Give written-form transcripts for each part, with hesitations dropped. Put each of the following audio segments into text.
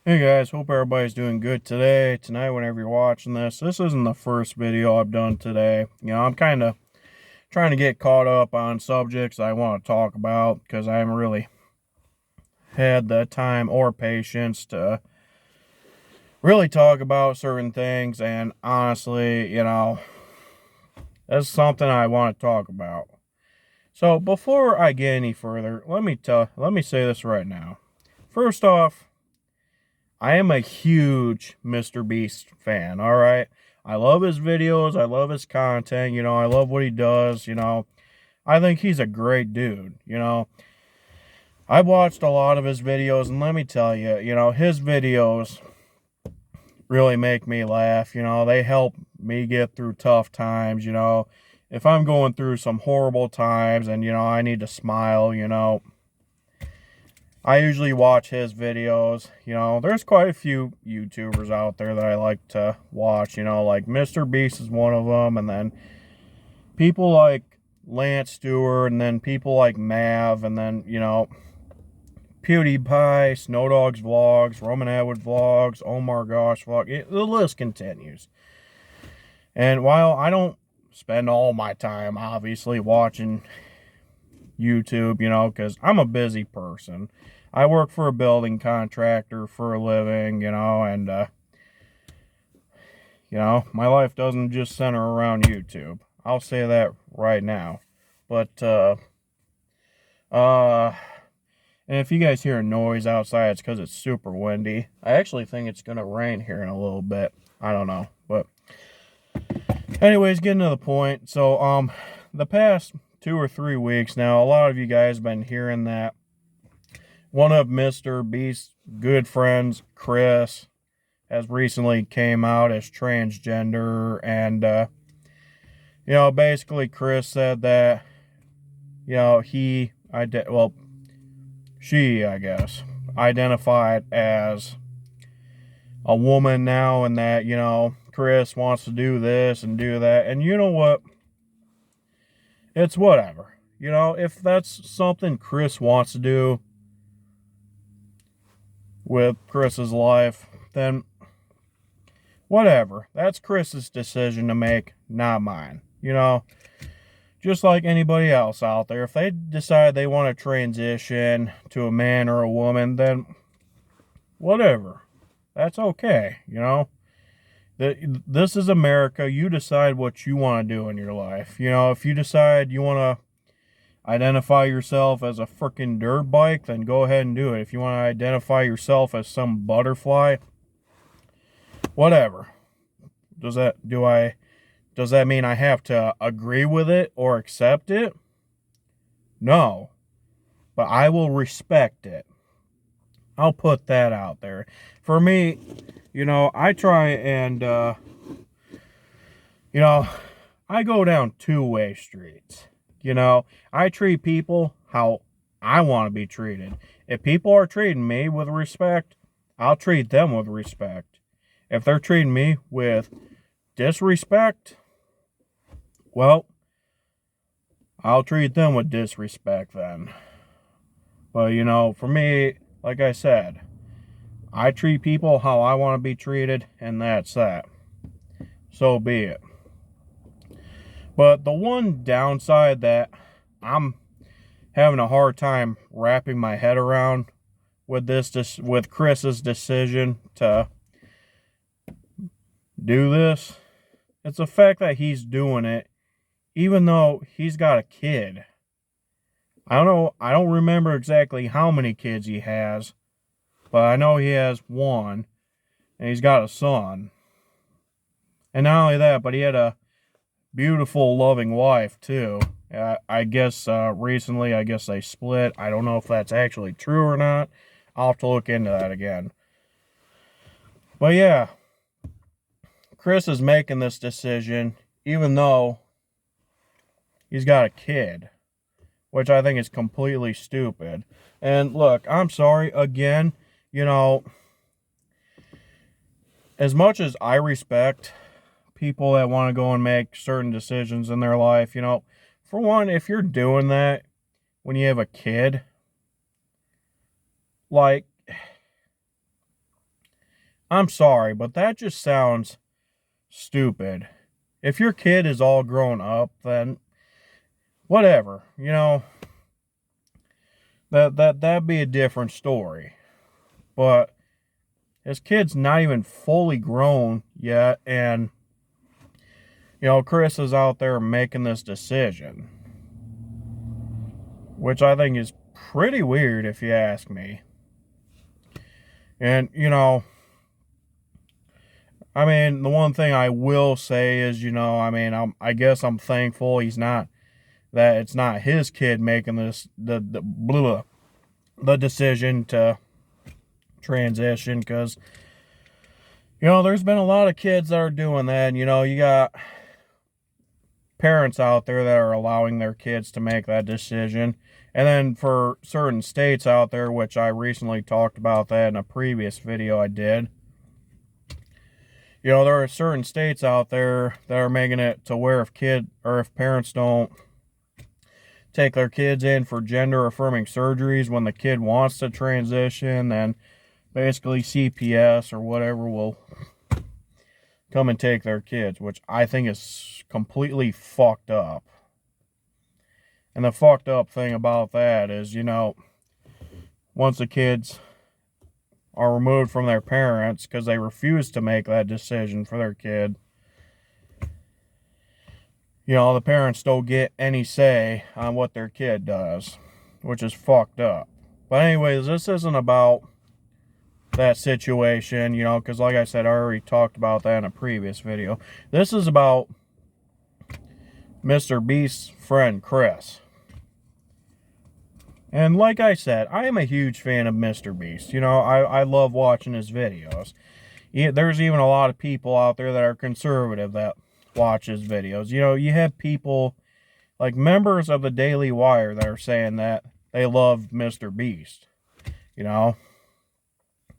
Hey guys, hope everybody's doing good today, tonight, whenever you're watching this. This isn't the first video I've done today. I'm kind of trying to get caught up on subjects I want to talk about because I haven't really had the time or patience to really talk about certain things. And honestly, that's something I want to talk about. So before I get any further, let me say this right now. First off, I am a huge Mr. Beast fan, all right? I love his videos. I love his content. I love what he does. I think he's a great dude. I've watched a lot of his videos, and let me tell you, his videos really make me laugh. They help me get through tough times. If I'm going through some horrible times and, I need to smile, I usually watch his videos. There's quite a few YouTubers out there that I like to watch. Like Mr. Beast is one of them, and then people like Lance Stewart, and then people like Mav, and then, PewDiePie, Snow Dogg's vlogs, Roman Atwood vlogs, Omar Gosh vlog. The list continues. And while I don't spend all my time, obviously, watching YouTube, because I'm a busy person. I work for a building contractor for a living, and, my life doesn't just center around YouTube. I'll say that right now. But, and if you guys hear a noise outside, it's because it's super windy. I actually think it's going to rain here in a little bit. I don't know. But, anyways, getting to the point. So, the past 2 or 3 weeks now, a lot of you guys have been hearing that one of Mr. Beast's good friends, Chris, has recently came out as transgender. And, basically Chris said that, she, I guess, identified as a woman now, and that, Chris wants to do this and do that. And you know what? It's whatever. If that's something Chris wants to do with Chris's life, then whatever. That's Chris's decision to make, not mine. Just like anybody else out there, if they decide they want to transition to a man or a woman, then whatever. That's okay. This is America. You decide what you want to do in your life. If you decide you want to identify yourself as a freaking dirt bike, then go ahead and do it. If you want to identify yourself as some butterfly, whatever. Does that mean I have to agree with it or accept it? No. But I will respect it. I'll put that out there. For me, I try and, I go down two-way streets. I treat people how I want to be treated. If people are treating me with respect, I'll treat them with respect. If they're treating me with disrespect, well, I'll treat them with disrespect then. But, for me, like I said, I treat people how I want to be treated, and that's that. So be it. But the one downside that I'm having a hard time wrapping my head around with with Chris's decision to do this, it's the fact that he's doing it even though he's got a kid. I don't remember exactly how many kids he has, but I know he has one, and he's got a son. And not only that, but he had a beautiful, loving wife, too. I guess recently, they split. I don't know if that's actually true or not. I'll have to look into that again. But yeah, Chris is making this decision, even though he's got a kid, which I think is completely stupid. And look, I'm sorry, again, as much as I respect people that want to go and make certain decisions in their life, for one, if you're doing that when you have a kid, like, I'm sorry, but that just sounds stupid. If your kid is all grown up, then whatever, that'd be a different story. But his kid's not even fully grown yet, and Chris is out there making this decision, which I think is pretty weird if you ask me. And I mean, the one thing I will say is, I guess I'm thankful that it's not his kid making the decision to transition, because there's been a lot of kids that are doing that, and you got parents out there that are allowing their kids to make that decision. And then for certain states out there, which I recently talked about that in a previous video I did, there are certain states out there that are making it to where if parents don't take their kids in for gender affirming surgeries when the kid wants to transition, then basically CPS or whatever will come and take their kids, which I think is completely fucked up. And the fucked up thing about that is, once the kids are removed from their parents because they refuse to make that decision for their kid, the parents don't get any say on what their kid does, which is fucked up. But anyways, this isn't about that situation, because like I said, I already talked about that in a previous video. This is about Mr. Beast's friend, Chris. And like I said, I am a huge fan of Mr. Beast. I love watching his videos. There's even a lot of people out there that are conservative that watch his videos. You have people like members of the Daily Wire that are saying that they love Mr. Beast.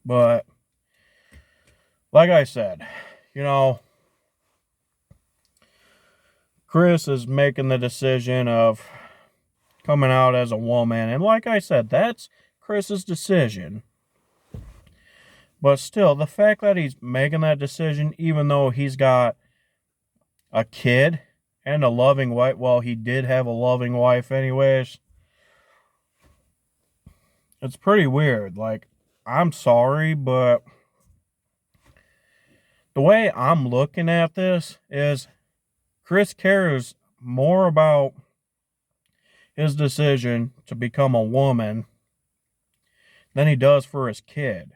But like I said, Chris is making the decision of coming out as a woman. And like I said, that's Chris's decision. But still, the fact that he's making that decision, even though he's got a kid and a loving wife, well, he did have a loving wife anyways, it's pretty weird. Like, I'm sorry, but the way I'm looking at this is Chris cares more about his decision to become a woman than he does for his kid.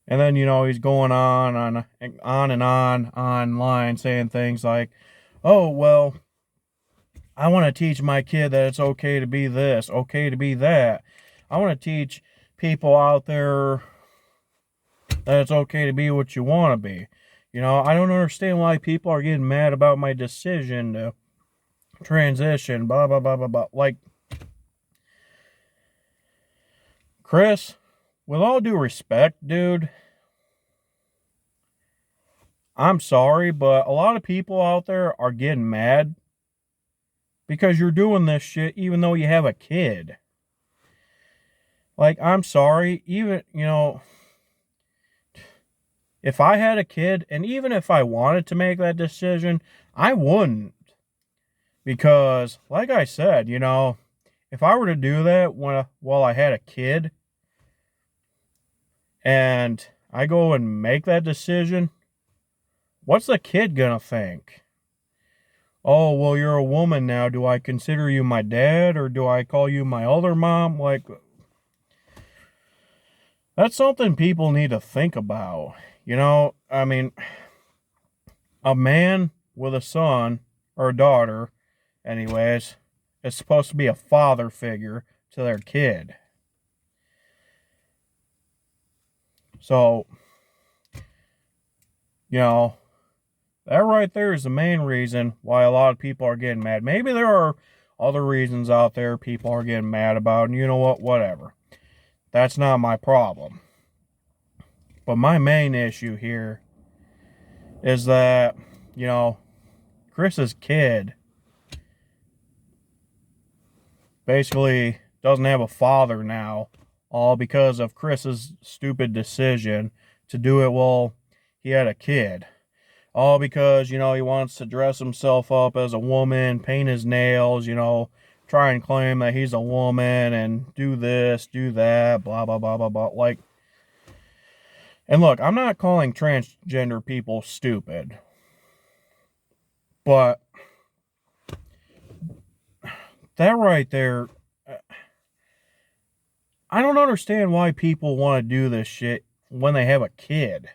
And then, he's going on and on online saying things like, oh, well, I want to teach my kid that it's okay to be this, okay to be that. I want to teach people out there that it's okay to be what you want to be. I don't understand why people are getting mad about my decision to transition, blah, blah, blah, blah, blah. Like, Chris, with all due respect, dude, I'm sorry, but a lot of people out there are getting mad because you're doing this shit even though you have a kid. Like, I'm sorry, even, if I had a kid, and even if I wanted to make that decision, I wouldn't. Because, like I said, if I were to do that while I had a kid, and I go and make that decision, what's the kid gonna think? Oh, well, you're a woman now. Do I consider you my dad, or do I call you my other mom? Like, that's something people need to think about. I mean, a man with a son, or a daughter, anyways, is supposed to be a father figure to their kid. So, that right there is the main reason why a lot of people are getting mad. Maybe there are other reasons out there people are getting mad about, and you know what? Whatever. That's not my problem. But my main issue here is that, Chris's kid basically doesn't have a father now all because of Chris's stupid decision to do it while he had a kid. All because, he wants to dress himself up as a woman, paint his nails, try and claim that he's a woman and do this, do that, blah, blah, blah, blah, blah. Like, and look, I'm not calling transgender people stupid, but that right there, I don't understand why people want to do this shit when they have a kid.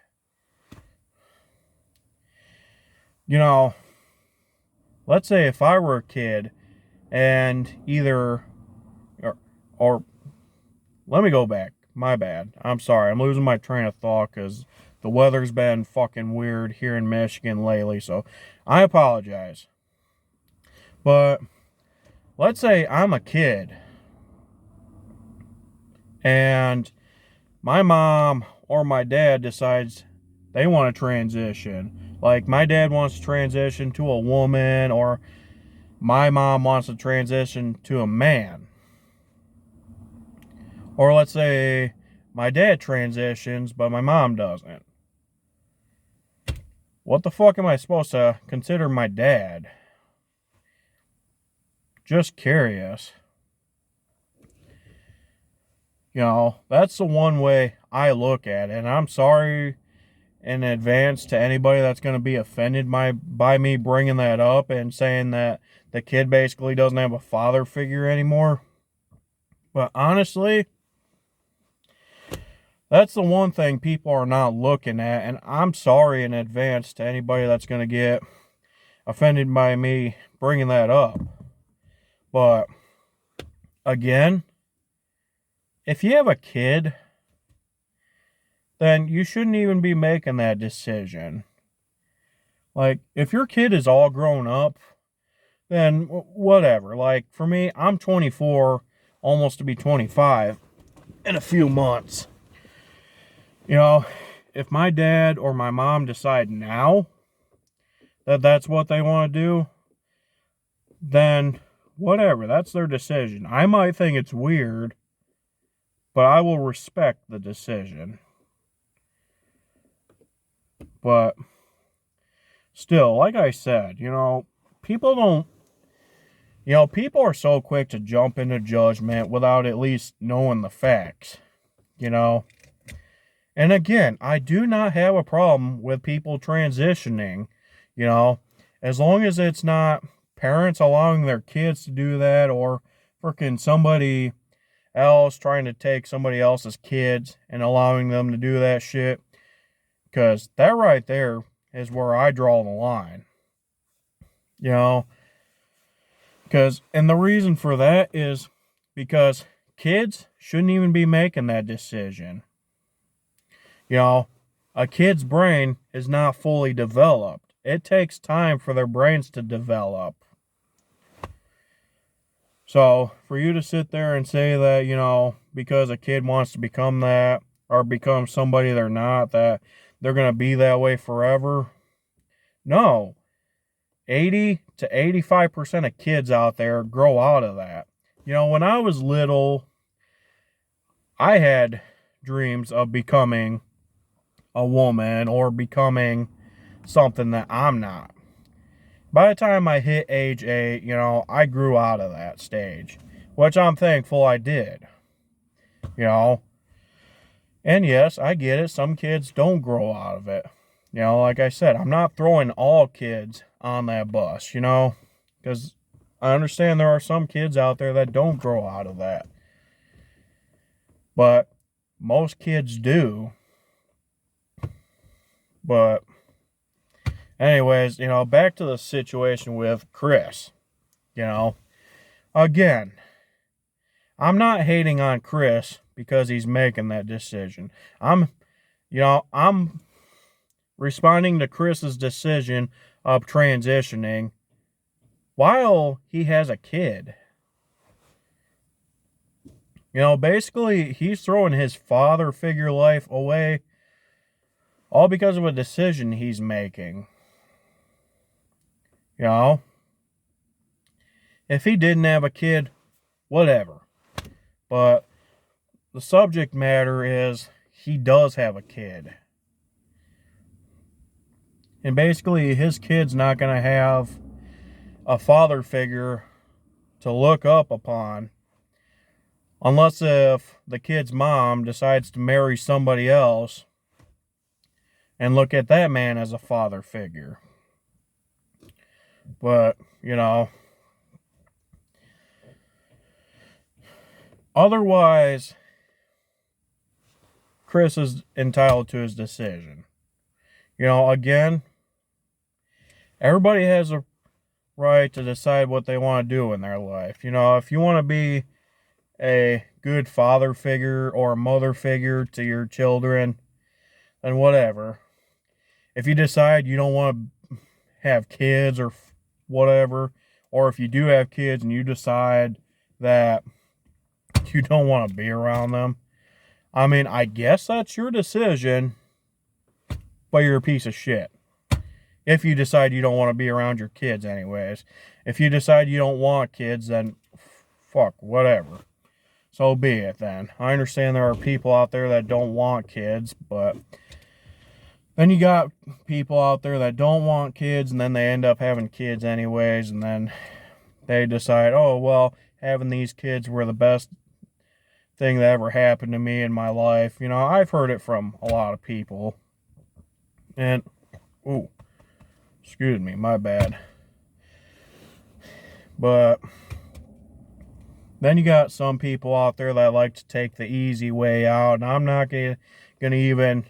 Let's say if I were a kid and either, or let me go back. My bad. I'm sorry. I'm losing my train of thought because the weather's been fucking weird here in Michigan lately, so I apologize. But let's say I'm a kid and my mom or my dad decides they want to transition. Like, my dad wants to transition to a woman, or my mom wants to transition to a man. Or let's say my dad transitions, but my mom doesn't. What the fuck am I supposed to consider my dad? Just curious. That's the one way I look at it. And I'm sorry in advance to anybody that's going to be offended by me bringing that up and saying that the kid basically doesn't have a father figure anymore. But honestly, that's the one thing people are not looking at. And I'm sorry in advance to anybody that's going to get offended by me bringing that up. But again, if you have a kid, then you shouldn't even be making that decision. Like, if your kid is all grown up, then whatever. Like, for me, I'm 24, almost to be 25 in a few months. If my dad or my mom decide now that that's what they want to do, then whatever, that's their decision. I might think it's weird, but I will respect the decision. But still, like I said, people don't, people are so quick to jump into judgment without at least knowing the facts, And again, I do not have a problem with people transitioning, as long as it's not parents allowing their kids to do that, or freaking somebody else trying to take somebody else's kids and allowing them to do that shit. Because that right there is where I draw the line. And the reason for that is because kids shouldn't even be making that decision. A kid's brain is not fully developed. It takes time for their brains to develop. So, for you to sit there and say that, because a kid wants to become that, or become somebody they're not, that they're going to be that way forever. No. 80 to 85% of kids out there grow out of that. When I was little, I had dreams of becoming a woman or becoming something that I'm not. By the time I hit age 8, I grew out of that stage, which I'm thankful I did. And yes, I get it. Some kids don't grow out of it. Like I said, I'm not throwing all kids on that bus, because I understand there are some kids out there that don't grow out of that. But most kids do. But anyways, back to the situation with Chris. Again, I'm not hating on Chris because he's making that decision. I'm responding to Chris's decision of transitioning while he has a kid. Basically, he's throwing his father figure life away all because of a decision he's making. If he didn't have a kid, whatever. But the subject matter is he does have a kid. And basically, his kid's not going to have a father figure to look up upon unless if the kid's mom decides to marry somebody else and look at that man as a father figure. But, otherwise, Chris is entitled to his decision. Again, everybody has a right to decide what they want to do in their life. If you want to be a good father figure or a mother figure to your children, then whatever. If you decide you don't want to have kids or whatever, or if you do have kids and you decide that you don't want to be around them, I mean, I guess that's your decision, but you're a piece of shit. If you decide you don't want to be around your kids anyways. If you decide you don't want kids, then fuck, whatever. So be it then. I understand there are people out there that don't want kids, but then you got people out there that don't want kids, and then they end up having kids anyways, and then they decide, oh, well, having these kids were the best thing that ever happened to me in my life. I've heard it from a lot of people. And, excuse me, my bad. But then you got some people out there that like to take the easy way out, and I'm not gonna even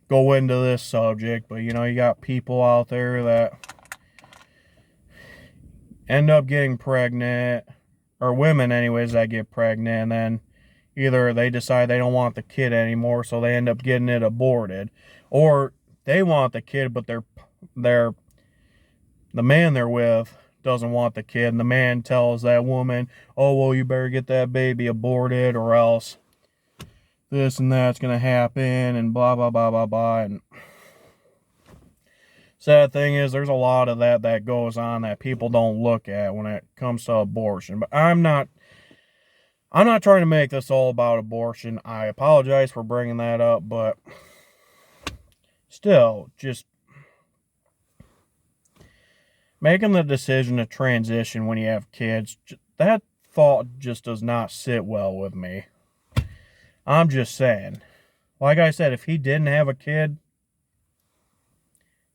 go into this subject, but you got people out there that end up getting pregnant, or women anyways that get pregnant, and then either they decide they don't want the kid anymore, so they end up getting it aborted, or they want the kid, but the man they're with doesn't want the kid, and the man tells that woman, oh, well, you better get that baby aborted or else this and that's going to happen, and blah, blah, blah, blah, blah. And sad thing is, there's a lot of that goes on that people don't look at when it comes to abortion. But I'm not trying to make this all about abortion. I apologize for bringing that up, but still, just making the decision to transition when you have kids, that thought just does not sit well with me. I'm just saying. Like I said, if he didn't have a kid,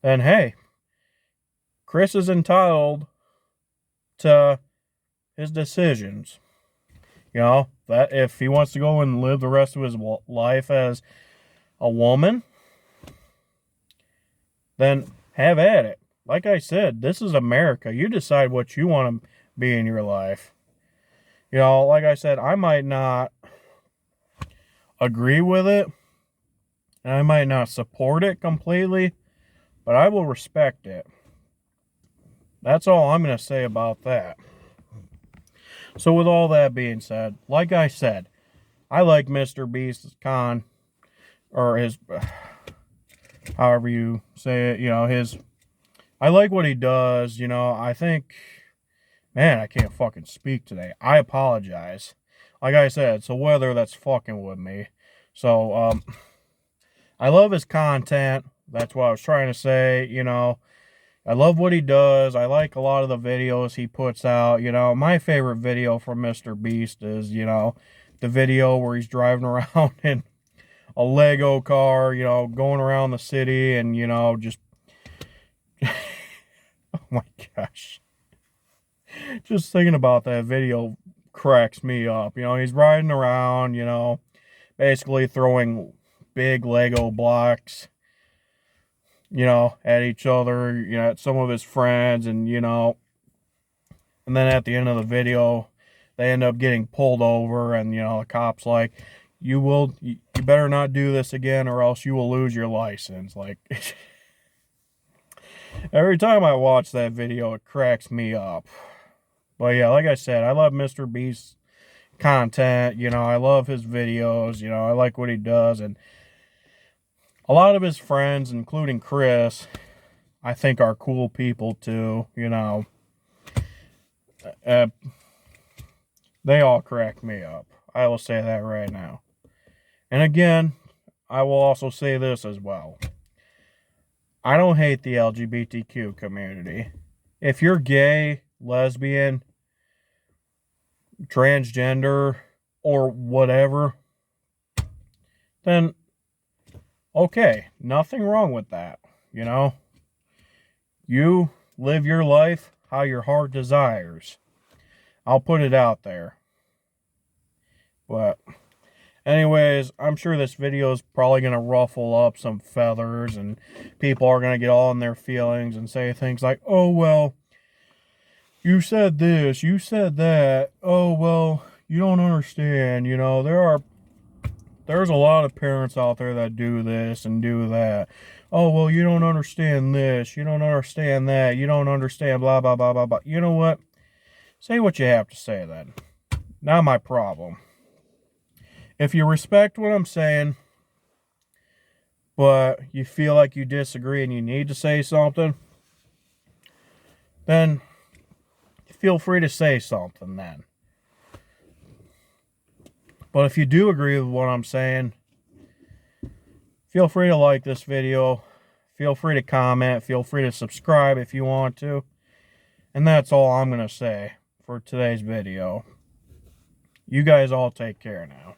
then hey, Chris is entitled to his decisions. That if he wants to go and live the rest of his life as a woman, then have at it. Like I said, this is America. You decide what you want to be in your life. Like I said, I might not agree with it, and I might not support it completely, but I will respect it. That's all I'm going to say about that. So with all that being said, like I said, I like Mr. Beast's or his, however you say it, I like what he does. I think, man, I can't fucking speak today. I apologize. Like I said, it's the weather that's fucking with me. So, I love his content. That's what I was trying to say. I love what he does. I like a lot of the videos he puts out. My favorite video from Mr. Beast is, the video where he's driving around in a Lego car, going around the city and, just, oh my gosh. Just thinking about that video cracks me up. He's riding around, basically throwing big Lego blocks, at each other, at some of his friends, and, and then at the end of the video, they end up getting pulled over, and, the cop's like, you better not do this again, or else you will lose your license. Like, every time I watch that video, it cracks me up. But yeah, like I said, I love Mr. Beast's content, I love his videos, I like what he does, and a lot of his friends, including Chris, I think are cool people too, they all crack me up. I will say that right now. And again, I will also say this as well. I don't hate the LGBTQ community. If you're gay, lesbian, transgender, or whatever, then okay, nothing wrong with that. You know, you live your life how your heart desires. I'll put it out there. But anyways, I'm sure this video is probably going to ruffle up some feathers, and people are going to get all in their feelings and say things like, oh, well, you said this, you said that. Oh, well, you don't understand. You know, there's a lot of parents out there that do this and do that. Oh, well, you don't understand this. You don't understand that. You don't understand blah, blah, blah, blah, blah. You know what? Say what you have to say then. Not my problem. If you respect what I'm saying, but you feel like you disagree and you need to say something, then feel free to say something then. But if you do agree with what I'm saying, feel free to like this video. Feel free to comment. Feel free to subscribe if you want to. And that's all I'm going to say for today's video. You guys all take care now.